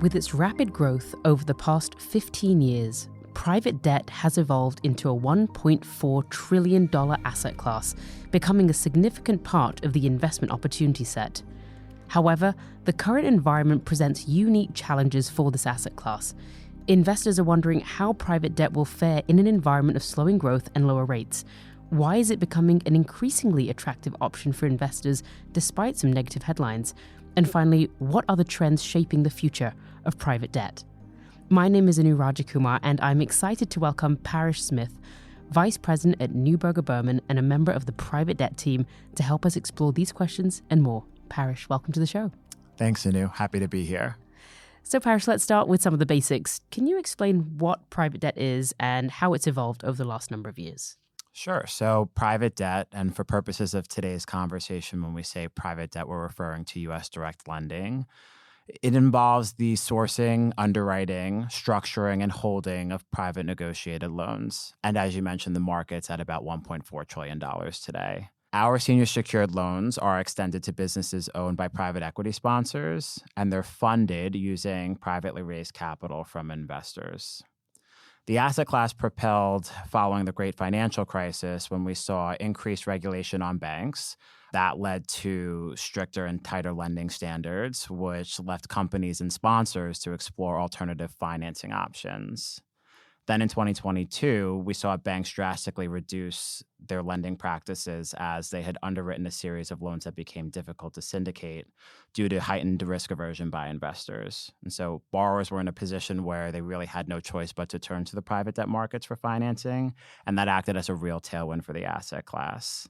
With its rapid growth over the past 15 years, private debt has evolved into a $1.4 trillion asset class, becoming a significant part of the investment opportunity set. However, the current environment presents unique challenges for this asset class. Investors are wondering how private debt will fare in an environment of slowing growth and lower rates. Why is it becoming an increasingly attractive option for investors despite some negative headlines? And finally, what are the trends shaping the future of private debt? My name is Anu Rajakumar, and I'm excited to welcome Parrish Smith, Vice President at Neuberger Berman and a member of the private debt team, to help us explore these questions and more. Parrish, welcome to the show. Thanks, Anu. Happy to be here. So Parrish, let's start with some of the basics. Can you explain what private debt is and how it's evolved over the last number of years? Sure. So private debt, and for purposes of today's conversation, when we say private debt, we're referring to U.S. direct lending. It involves the sourcing, underwriting, structuring, and holding of private negotiated loans. And as you mentioned, the market's at about $1.4 trillion today. Our senior secured loans are extended to businesses owned by private equity sponsors, and they're funded using privately raised capital from investors. The asset class propelled following the great financial crisis when we saw increased regulation on banks. That led to stricter and tighter lending standards, which left companies and sponsors to explore alternative financing options. Then in 2022, we saw banks drastically reduce their lending practices as they had underwritten a series of loans that became difficult to syndicate due to heightened risk aversion by investors. And so borrowers were in a position where they really had no choice but to turn to the private debt markets for financing, and that acted as a real tailwind for the asset class.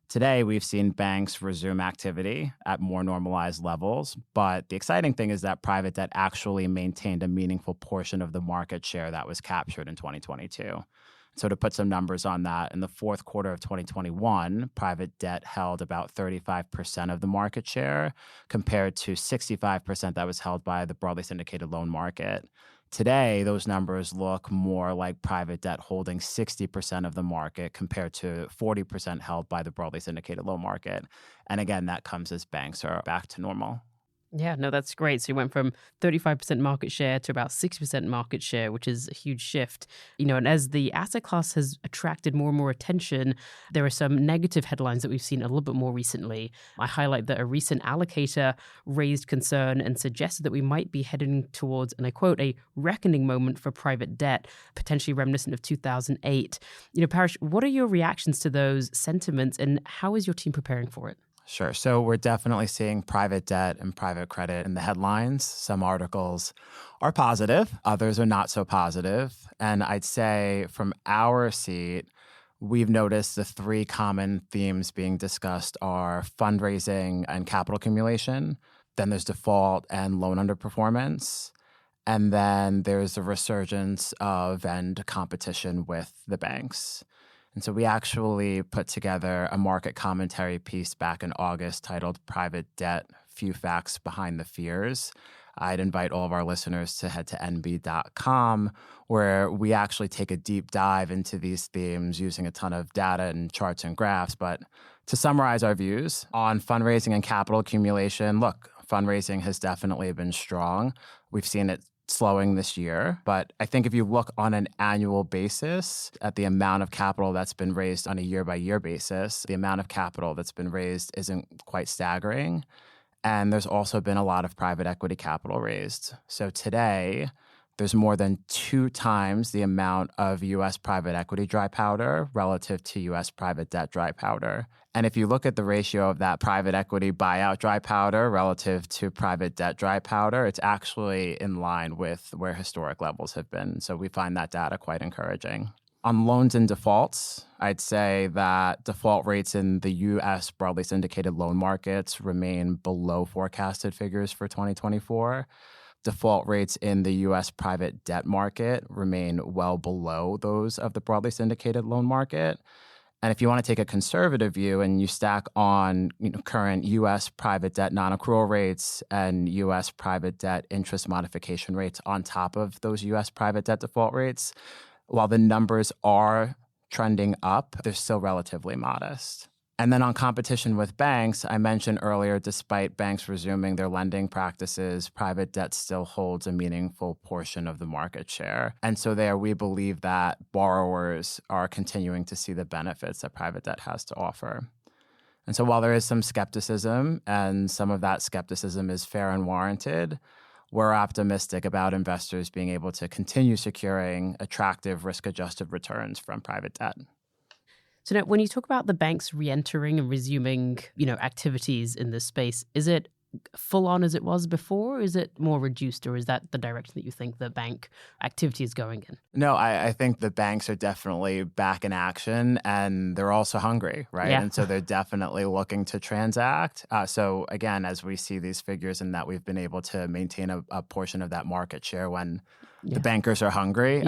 Today, we've seen banks resume activity at more normalized levels, but the exciting thing is that private debt actually maintained a meaningful portion of the market share that was captured in 2022. So to put some numbers on that, in the fourth quarter of 2021, private debt held about 35% of the market share compared to 65% that was held by the broadly syndicated loan market. Today, those numbers look more like private debt holding 60% of the market compared to 40% held by the broadly syndicated loan market. And again, that comes as banks are back to normal. Yeah, no, that's great. So you went from 35% market share to about 60% market share, which is a huge shift. And as the asset class has attracted more and more attention, there are some negative headlines that we've seen a little bit more recently. I highlight that a recent allocator raised concern and suggested that we might be heading towards, and I quote, a reckoning moment for private debt, potentially reminiscent of 2008. Parrish, what are your reactions to those sentiments, and how is your team preparing for it? Sure. So we're definitely seeing private debt and private credit in the headlines. Some articles are positive, others are not so positive. And I'd say from our seat, we've noticed the three common themes being discussed are fundraising and capital accumulation. Then there's default and loan underperformance. And then there's a resurgence of and competition with the banks. And so we actually put together a market commentary piece back in August titled Private Debt, Few Facts Behind the Fears. I'd invite all of our listeners to head to nb.com, where we actually take a deep dive into these themes using a ton of data and charts and graphs. But to summarize our views on fundraising and capital accumulation, look, fundraising has definitely been strong. We've seen it slowing this year. But I think if you look on an annual basis at the amount of capital that's been raised on a year-by-year basis, the amount of capital that's been raised isn't quite staggering. And there's also been a lot of private equity capital raised. So today, there's more than 2 times the amount of U.S. private equity dry powder relative to U.S. private debt dry powder. And if you look at the ratio of that private equity buyout dry powder relative to private debt dry powder, it's actually in line with where historic levels have been. So we find that data quite encouraging. On loans and defaults, I'd say that default rates in the U.S. broadly syndicated loan markets remain below forecasted figures for 2024. Default rates in the U.S. private debt market remain well below those of the broadly syndicated loan market. And if you want to take a conservative view and you stack on current U.S. private debt non-accrual rates and U.S. private debt interest modification rates on top of those U.S. private debt default rates, while the numbers are trending up, they're still relatively modest. And then on competition with banks, I mentioned earlier, despite banks resuming their lending practices, private debt still holds a meaningful portion of the market share. And so there we believe that borrowers are continuing to see the benefits that private debt has to offer. And so while there is some skepticism, and some of that skepticism is fair and warranted, we're optimistic about investors being able to continue securing attractive risk-adjusted returns from private debt. So now, when you talk about the banks re-entering and resuming, activities in this space, is it full on as it was before, or is it more reduced, or is that the direction that you think the bank activity is going in? No, I think the banks are definitely back in action, and they're also hungry, right? Yeah. And so they're definitely looking to transact. So again, as we see these figures and that we've been able to maintain a portion of that market share when the bankers are hungry,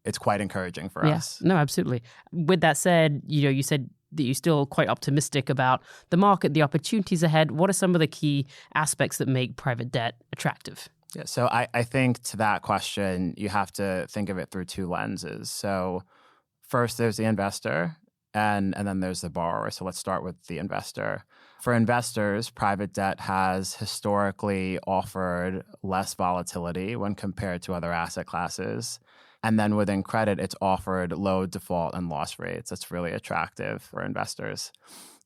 it's quite encouraging for us. No, absolutely. With that said, you said that you're still quite optimistic about the market, the opportunities ahead. What are some of the key aspects that make private debt attractive? Yeah, so I think to that question, you have to think of it through two lenses. So first, there's the investor, and then there's the borrower. So let's start with the investor. For investors, private debt has historically offered less volatility when compared to other asset classes. And then within credit, it's offered low default and loss rates. That's really attractive for investors.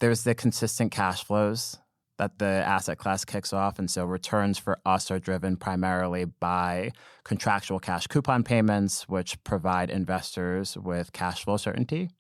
There's the consistent cash flows that the asset class kicks off. And so returns for us are driven primarily by contractual cash coupon payments, which provide investors with cash flow certainty.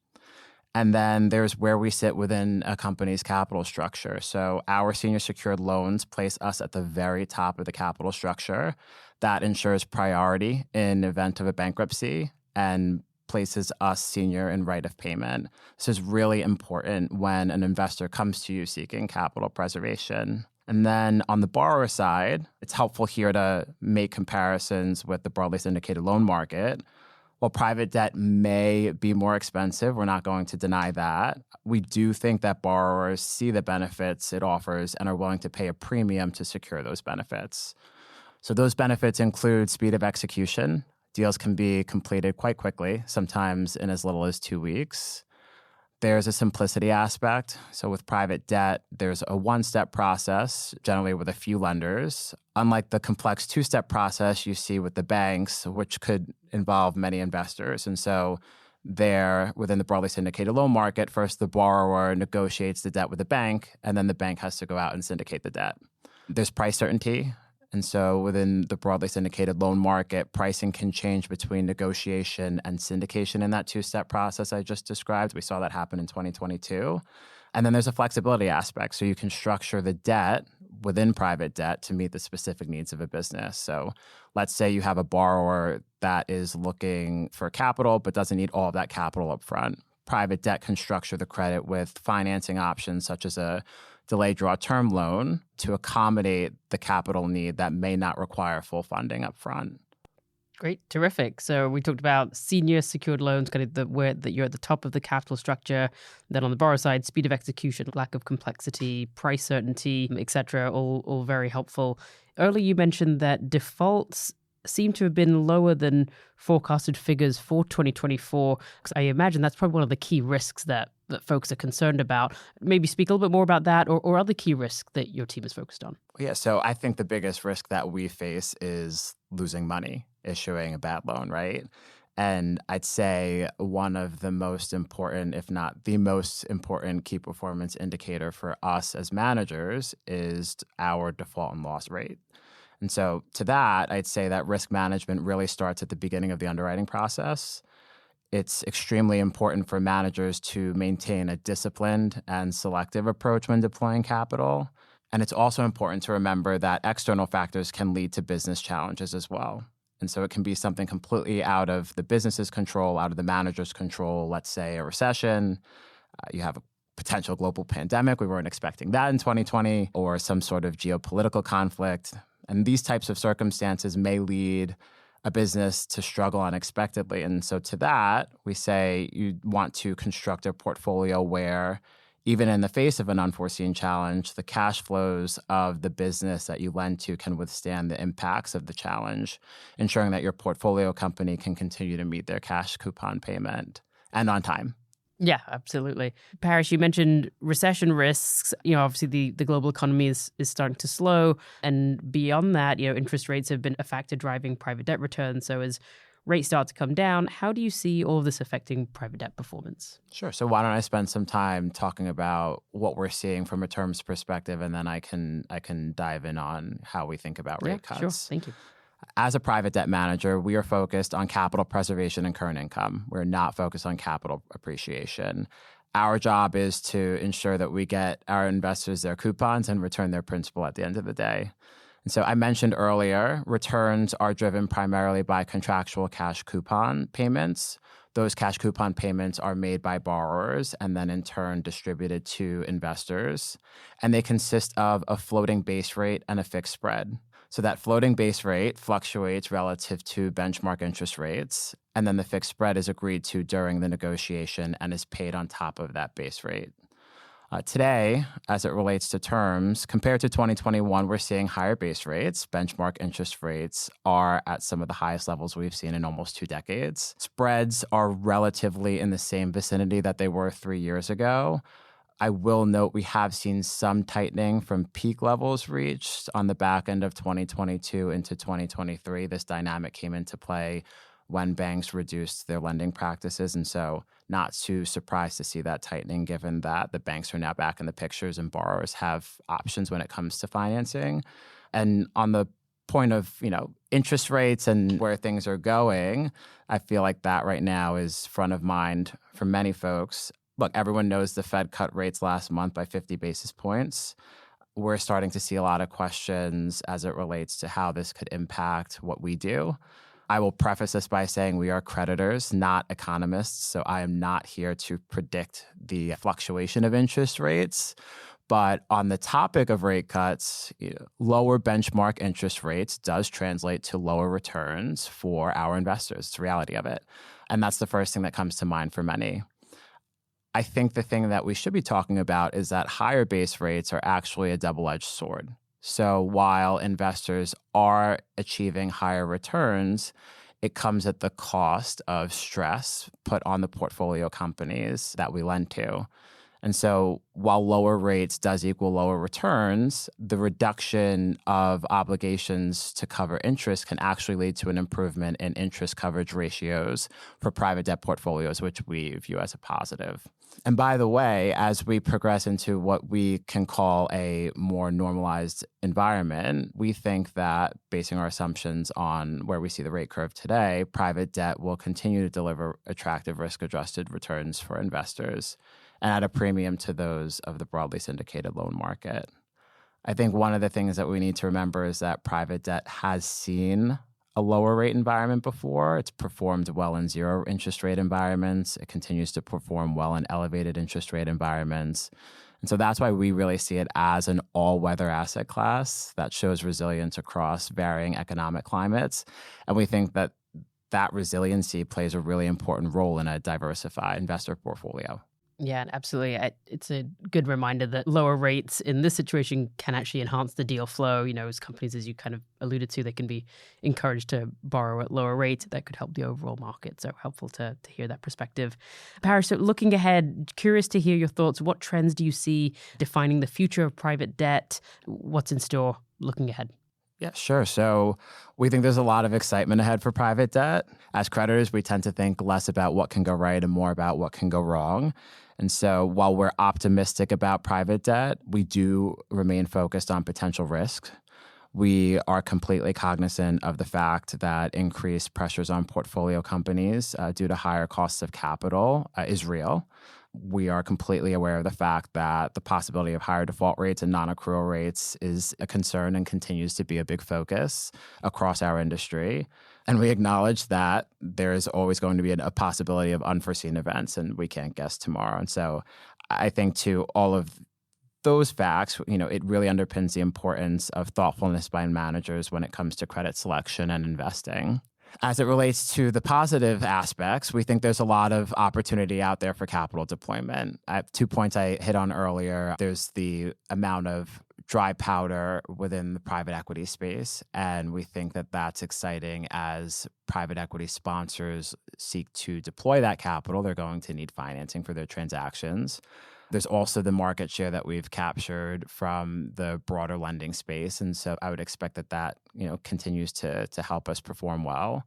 And then there's where we sit within a company's capital structure. So our senior secured loans place us at the very top of the capital structure. That ensures priority in event of a bankruptcy and places us senior in right of payment. This is really important when an investor comes to you seeking capital preservation. And then on the borrower side, it's helpful here to make comparisons with the broadly syndicated loan market. While private debt may be more expensive, we're not going to deny that. We do think that borrowers see the benefits it offers and are willing to pay a premium to secure those benefits. So those benefits include speed of execution. Deals can be completed quite quickly, sometimes in as little as 2 weeks. There's a simplicity aspect. So with private debt, there's a one-step process, generally with a few lenders, unlike the complex two-step process you see with the banks, which could involve many investors. And so there, within the broadly syndicated loan market, first the borrower negotiates the debt with the bank, and then the bank has to go out and syndicate the debt. There's price certainty. And so within the broadly syndicated loan market, pricing can change between negotiation and syndication in that two-step process I just described. We saw that happen in 2022. And then there's a flexibility aspect. So you can structure the debt within private debt to meet the specific needs of a business. So let's say you have a borrower that is looking for capital but doesn't need all of that capital up front. Private debt can structure the credit with financing options such as a delayed draw term loan to accommodate the capital need that may not require full funding up front. Great, terrific. So we talked about senior secured loans, kind of where that you're at the top of the capital structure. Then on the borrower side, speed of execution, lack of complexity, price certainty, etc. All very helpful. Earlier you mentioned that defaults seem to have been lower than forecasted figures for 2024. Because I imagine that's probably one of the key risks that folks are concerned about. Maybe speak a little bit more about that or other key risks that your team is focused on. Yeah, so I think the biggest risk that we face is losing money, issuing a bad loan, right? And I'd say one of the most important, if not the most important key performance indicator for us as managers is our default and loss rate. And so to that, I'd say that risk management really starts at the beginning of the underwriting process. It's extremely important for managers to maintain a disciplined and selective approach when deploying capital. And it's also important to remember that external factors can lead to business challenges as well. And so it can be something completely out of the business's control, out of the manager's control, let's say a recession. You have a potential global pandemic. We weren't expecting that in 2020, or some sort of geopolitical conflict. And these types of circumstances may lead a business to struggle unexpectedly. And so to that, we say you want to construct a portfolio where, even in the face of an unforeseen challenge, the cash flows of the business that you lend to can withstand the impacts of the challenge, ensuring that your portfolio company can continue to meet their cash coupon payment and on time. Yeah, absolutely. Parrish, you mentioned recession risks. Obviously the global economy is starting to slow. And beyond that, interest rates have been a factor driving private debt returns. So as rates start to come down, how do you see all of this affecting private debt performance? Sure. So why don't I spend some time talking about what we're seeing from a terms perspective, and then I can dive in on how we think about rate cuts. Sure. Thank you. As a private debt manager, we are focused on capital preservation and current income. We're not focused on capital appreciation. Our job is to ensure that we get our investors their coupons and return their principal at the end of the day. And so I mentioned earlier, returns are driven primarily by contractual cash coupon payments. Those cash coupon payments are made by borrowers and then in turn distributed to investors. And they consist of a floating base rate and a fixed spread. So that floating base rate fluctuates relative to benchmark interest rates, and then the fixed spread is agreed to during the negotiation and is paid on top of that base rate. Today, as it relates to terms, compared to 2021, we're seeing higher base rates. Benchmark interest rates are at some of the highest levels we've seen in almost 2 decades. Spreads are relatively in the same vicinity that they were 3 years ago. I will note we have seen some tightening from peak levels reached on the back end of 2022 into 2023. This dynamic came into play when banks reduced their lending practices. And so not too surprised to see that tightening, given that the banks are now back in the pictures and borrowers have options when it comes to financing. And on the point of, interest rates and where things are going, I feel like that right now is front of mind for many folks. Look, everyone knows the Fed cut rates last month by 50 basis points. We're starting to see a lot of questions as it relates to how this could impact what we do. I will preface this by saying we are creditors, not economists, so I am not here to predict the fluctuation of interest rates. But on the topic of rate cuts, lower benchmark interest rates does translate to lower returns for our investors. It's the reality of it. And that's the first thing that comes to mind for many. I think the thing that we should be talking about is that higher base rates are actually a double-edged sword. So while investors are achieving higher returns, it comes at the cost of stress put on the portfolio companies that we lend to. And so while lower rates does equal lower returns, the reduction of obligations to cover interest can actually lead to an improvement in interest coverage ratios for private debt portfolios, which we view as a positive. And by the way, as we progress into what we can call a more normalized environment, we think that basing our assumptions on where we see the rate curve today, private debt will continue to deliver attractive risk-adjusted returns for investors and at a premium to those of the broadly syndicated loan market. I think one of the things that we need to remember is that private debt has seen a lower rate environment before. It's performed well in zero interest rate environments. It continues to perform well in elevated interest rate environments. And so that's why we really see it as an all-weather asset class that shows resilience across varying economic climates. And we think that that resiliency plays a really important role in a diversified investor portfolio. Yeah, absolutely. It's a good reminder that lower rates in this situation can actually enhance the deal flow. As companies, as you kind of alluded to, they can be encouraged to borrow at lower rates. That could help the overall market. So helpful to hear that perspective. Parrish, so looking ahead, curious to hear your thoughts. What trends do you see defining the future of private debt? What's in store looking ahead? Yeah, sure. So we think there's a lot of excitement ahead for private debt. As creditors, we tend to think less about what can go right and more about what can go wrong. And so while we're optimistic about private debt, we do remain focused on potential risks. We are completely cognizant of the fact that increased pressures on portfolio companies due to higher costs of capital is real. We are completely aware of the fact that the possibility of higher default rates and non-accrual rates is a concern and continues to be a big focus across our industry. And we acknowledge that there is always going to be a possibility of unforeseen events, and we can't guess tomorrow. And so I think to all of those facts, it really underpins the importance of thoughtfulness by managers when it comes to credit selection and investing. As it relates to the positive aspects, we think there's a lot of opportunity out there for capital deployment. I have 2 points I hit on earlier. There's the amount of dry powder within the private equity space. And we think that that's exciting as private equity sponsors seek to deploy that capital. They're going to need financing for their transactions. There's also the market share that we've captured from the broader lending space. And so I would expect that continues to help us perform well.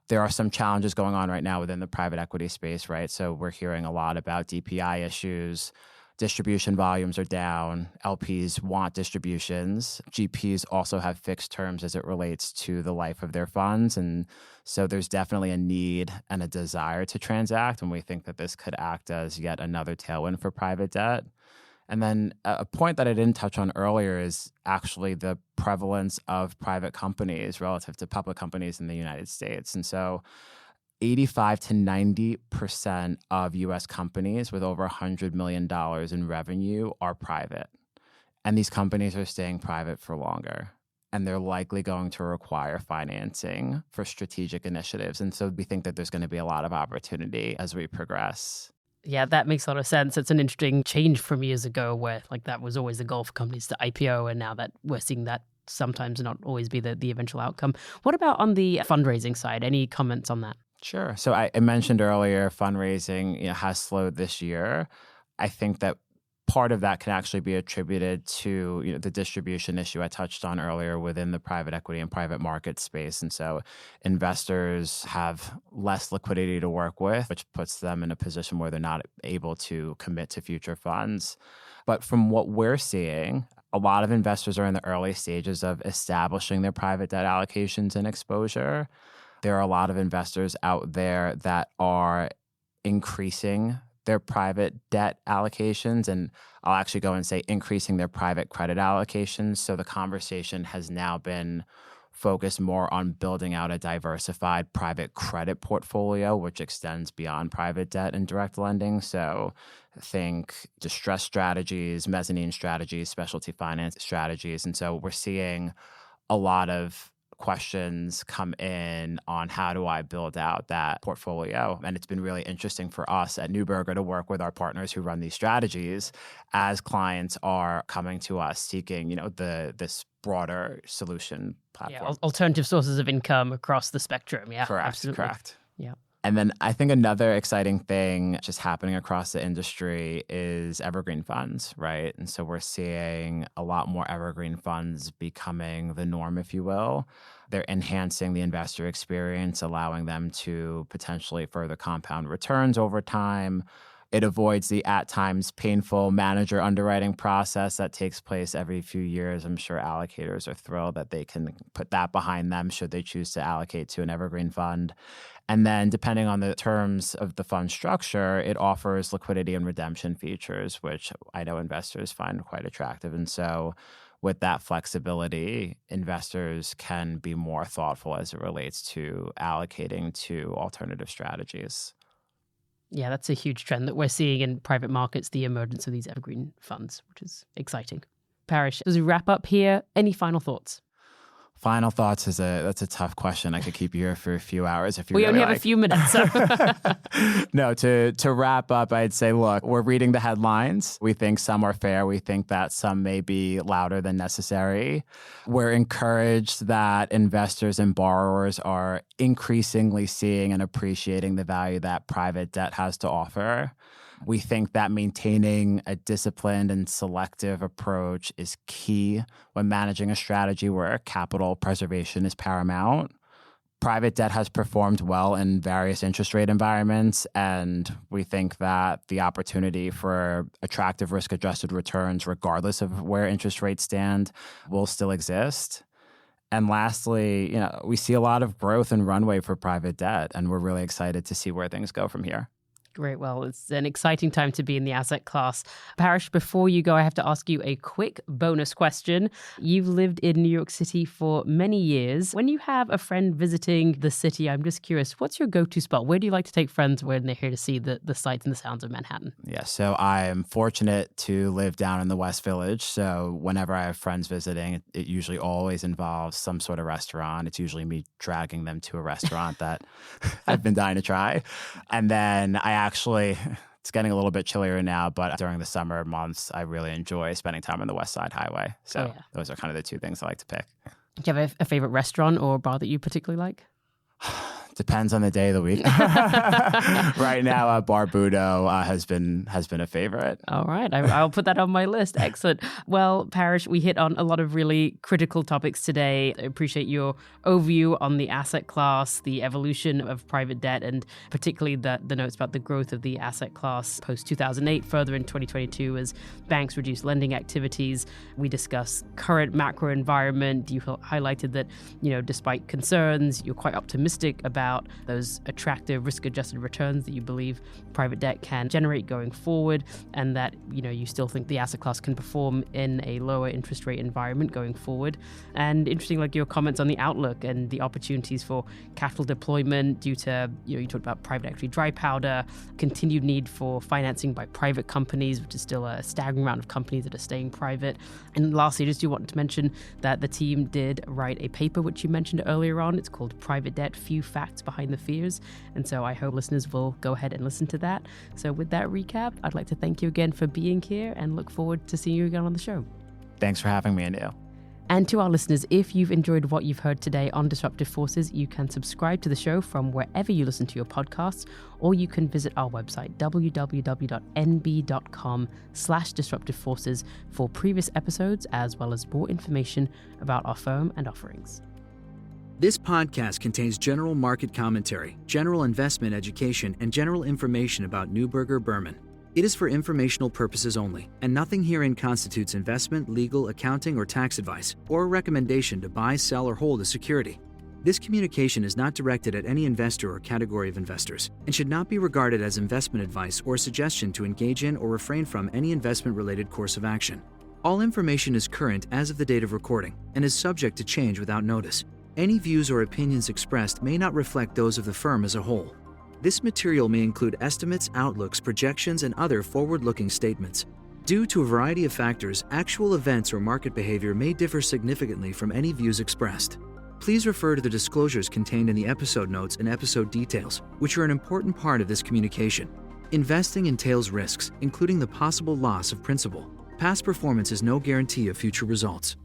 There are some challenges going on right now within the private equity space, right? So we're hearing a lot about DPI issues. Distribution volumes are down. LPs want distributions. GPs also have fixed terms as it relates to the life of their funds. And so there's definitely a need and a desire to transact. And we think that this could act as yet another tailwind for private debt. And then a point that I didn't touch on earlier is actually the prevalence of private companies relative to public companies in the United States. And so 85 to 90% of U.S. companies with over $100 million in revenue are private. And these companies are staying private for longer. And they're likely going to require financing for strategic initiatives. And so we think that there's going to be a lot of opportunity as we progress. Yeah, that makes a lot of sense. It's an interesting change from years ago where that was always the goal for companies to IPO. And now that we're seeing that sometimes not always be the eventual outcome. What about on the fundraising side? Any comments on that? Sure. So I mentioned earlier fundraising has slowed this year. I think that part of that can actually be attributed to the distribution issue I touched on earlier within the private equity and private market space. And so investors have less liquidity to work with, which puts them in a position where they're not able to commit to future funds. But from what we're seeing, a lot of investors are in the early stages of establishing their private debt allocations and exposure. There are a lot of investors out there that are increasing their private debt allocations, and I'll actually go and say increasing their private credit allocations. So the conversation has now been focused more on building out a diversified private credit portfolio, which extends beyond private debt and direct lending. So think distressed strategies, mezzanine strategies, specialty finance strategies. And so we're seeing a lot of questions come in on how do I build out that portfolio. And it's been really interesting for us at Neuberger to work with our partners who run these strategies as clients are coming to us seeking, this broader solution platform. Yeah, alternative sources of income across the spectrum. Yeah, correct, absolutely. Correct. Yeah. And then I think another exciting thing just happening across the industry is evergreen funds, right? And so we're seeing a lot more evergreen funds becoming the norm, if you will. They're enhancing the investor experience, allowing them to potentially further compound returns over time. It avoids the at times painful manager underwriting process that takes place every few years. I'm sure allocators are thrilled that they can put that behind them should they choose to allocate to an evergreen fund. And then depending on the terms of the fund structure, it offers liquidity and redemption features, which I know investors find quite attractive. And so with that flexibility, investors can be more thoughtful as it relates to allocating to alternative strategies. Yeah, that's a huge trend that we're seeing in private markets, the emergence of these evergreen funds, which is exciting. Parrish, as we wrap up here, any final thoughts? Final thoughts that's a tough question. I could keep you here for a few hours if you we really only have a few minutes. So. No, to wrap up, I'd say, look, we're reading the headlines. We think some are fair. We think that some may be louder than necessary. We're encouraged that investors and borrowers are increasingly seeing and appreciating the value that private debt has to offer. We think that maintaining a disciplined and selective approach is key when managing a strategy where capital preservation is paramount. Private debt has performed well in various interest rate environments, and we think that the opportunity for attractive risk-adjusted returns, regardless of where interest rates stand, will still exist. And lastly, we see a lot of growth and runway for private debt, and we're really excited to see where things go from here. Great. Well, it's an exciting time to be in the asset class. Parrish, before you go, I have to ask you a quick bonus question. You've lived in New York City for many years. When you have a friend visiting the city, I'm just curious, what's your go-to spot? Where do you like to take friends when they're here to see the sights and the sounds of Manhattan? Yeah, so I'm fortunate to live down in the West Village. So whenever I have friends visiting, it usually always involves some sort of restaurant. It's usually me dragging them to a restaurant that I've been dying to try. And then I actually, It's getting a little bit chillier now, but during the summer months, I really enjoy spending time on the West Side Highway. So those are kind of the two things I like to pick. Do you have a favorite restaurant or bar that you particularly like? Depends on the day of the week. Right now, Barbudo has been a favorite. All right. I'll put that on my list. Excellent. Well, Parrish, we hit on a lot of really critical topics today. I appreciate your overview on the asset class, the evolution of private debt, and particularly the notes about the growth of the asset class post-2008, further in 2022 as banks reduce lending activities. We discussed current macro environment. You highlighted that, despite concerns, you're quite optimistic about those attractive risk-adjusted returns that you believe private debt can generate going forward, and that you still think the asset class can perform in a lower interest rate environment going forward. And interesting, like your comments on the outlook and the opportunities for capital deployment due to you talked about private equity dry powder, continued need for financing by private companies, which is still a staggering amount of companies that are staying private. And lastly, I just do want to mention that the team did write a paper which you mentioned earlier on. It's called Private Debt: Few Facts Behind the Fears. And so I hope listeners will go ahead and listen to that. So with that recap, I'd like to thank you again for being here and look forward to seeing you again on the show. Thanks for having me, Anu. And to our listeners, if you've enjoyed what you've heard today on Disruptive Forces, you can subscribe to the show from wherever you listen to your podcasts, or you can visit our website, www.nb.com/disruptiveforces, for previous episodes, as well as more information about our firm and offerings. This podcast contains general market commentary, general investment education, and general information about Neuberger Berman. It is for informational purposes only, and nothing herein constitutes investment, legal, accounting, or tax advice, or a recommendation to buy, sell, or hold a security. This communication is not directed at any investor or category of investors, and should not be regarded as investment advice or a suggestion to engage in or refrain from any investment-related course of action. All information is current as of the date of recording, and is subject to change without notice. Any views or opinions expressed may not reflect those of the firm as a whole. This material may include estimates, outlooks, projections, and other forward-looking statements. Due to a variety of factors, actual events or market behavior may differ significantly from any views expressed. Please refer to the disclosures contained in the episode notes and episode details, which are an important part of this communication. Investing entails risks, including the possible loss of principal. Past performance is no guarantee of future results.